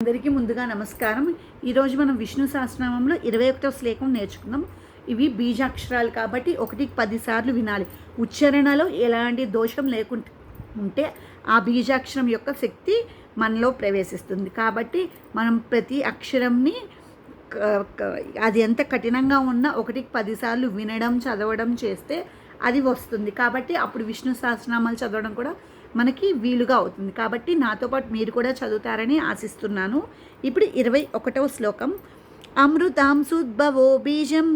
అందరికీ ముందుగా నమస్కారం. ఈరోజు మనం విష్ణు సహస్రనామంలో 21వ శ్లోకం నేర్చుకుందాం. ఇవి బీజాక్షరాలు కాబట్టి 1కి 10 సార్లు వినాలి. ఉచ్చారణలో ఎలాంటి దోషం లేకుండా ఉంటే ఆ బీజాక్షరం యొక్క శక్తి మనలో ప్రవేశిస్తుంది. కాబట్టి మనం ప్రతి అక్షరంని అది ఎంత కఠినంగా ఉన్నా 1కి 10 సార్లు వినడం, చదవడం చేస్తే అది వస్తుంది. కాబట్టి అప్పుడు విష్ణు సహస్రనామాలు చదవడం కూడా మనకి వీలుగా అవుతుంది. కాబట్టి నాతో పాటు మీరు కూడా చదువుతారని ఆశిస్తున్నాను. ఇప్పుడు 21వ శ్లోకం. అమృతాంశుద్భవో బీజం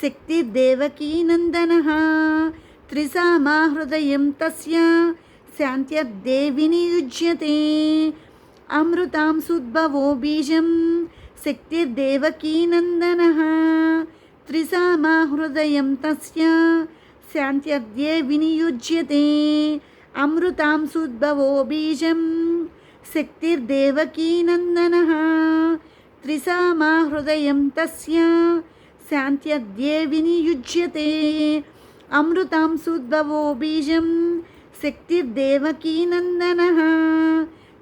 శక్తిర్దేవకీ నందనః త్రిసామా హృదయం తస్య శాంత్యర్దేవి నియుజ్యతే. అమృతాంశుద్భవో బీజం శక్తిర్దేవకీ నందనః త్రిసామా హృదయం తస్య శాంత్యర్దేవి నియుజ్యతే. అమృతాంశుద్భవో బీజం శక్తిర్దేవకీ నందనః త్రిసామా హృదయం తస్య శాంత్యర్దేవి నియుజ్యతే. అమృతాంశుద్భవో బీజం శక్తిర్దేవకీ నందనః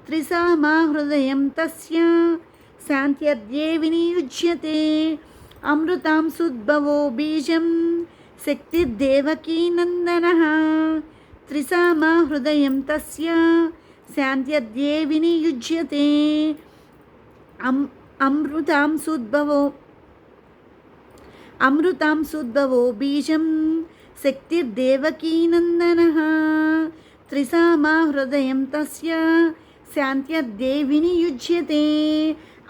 త్రిసామా హృదయం తస్య శాంత్యర్దేవి నియుజ్యతే. అమృతాంశుద్భవో బీజం శక్తిర్దేవకీ నందనః త్రిసామా హృదయం తస్య శాంత్యర్దేవి నియుజ్యతే. అమృతాంశుద్భవో బీజం శక్తిర్దేవకీ నందనః త్రిసామా హృదయం తస్య శాంత్యర్దేవి నియుజ్యతే.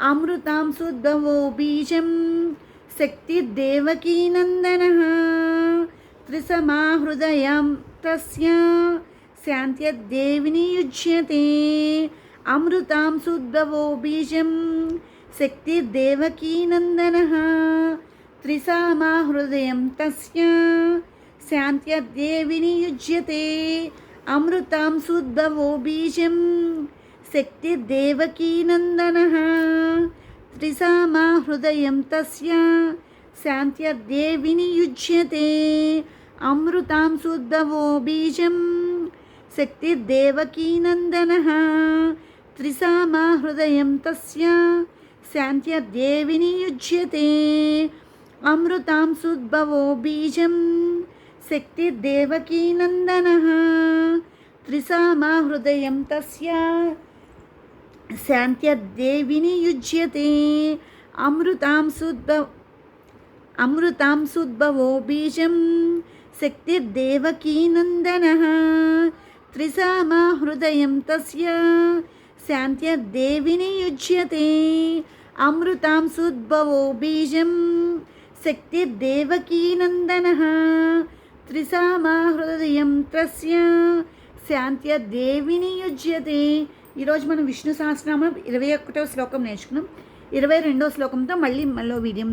అమృతాంశుద్భవో బీజం శక్తిర్దేవకీ నందనః త్రిసమా హృదయం తస్య శాంత్యర్దేవి నియుజ్యతే. అమృతాంశుద్భవో బీజం శక్తిర్దేవకీ నందనః త్రిసమా హృదయం తస్య శాంత్యర్దేవి నియుజ్యతే. అమృతాంశుద్భవో బీజం శక్తిర్దేవకీ నందనః త్రిసమా హృదయం తస్య శాంత్యర్దేవి నియుజ్యతే. అమృతాంశుద్భవో బీజం శక్తిర్దేవకీ నందనః త్రిసమా హృదయం తస్య శాంత్యర్దేవి నియుజ్యతే. అమృతాంశుద్భవో బీజం శక్తిర్దేవకీ నందనః త్రిసమా హృదయం తస్య శాంత్యర్దేవి నియుజ్యతే. అమృతాంశుద్భవో బీజం శక్తిర్దేవకీ నందనః త్రిసమా హృదయం తస్య శాంత్యర్దేవి నియుజ్యతే. అమృతాంశుద్భవో బీజం శక్తిర్దేవకీ నందనః త్రిసమా హృదయం తస్య శాంత్యర్దేవి నియుజ్యతే. ఈరోజు మనం విష్ణు సహస్రనామం 21వ శ్లోకం నేర్చుకున్నాం. 22వ శ్లోకంతో మళ్ళీ వీడియో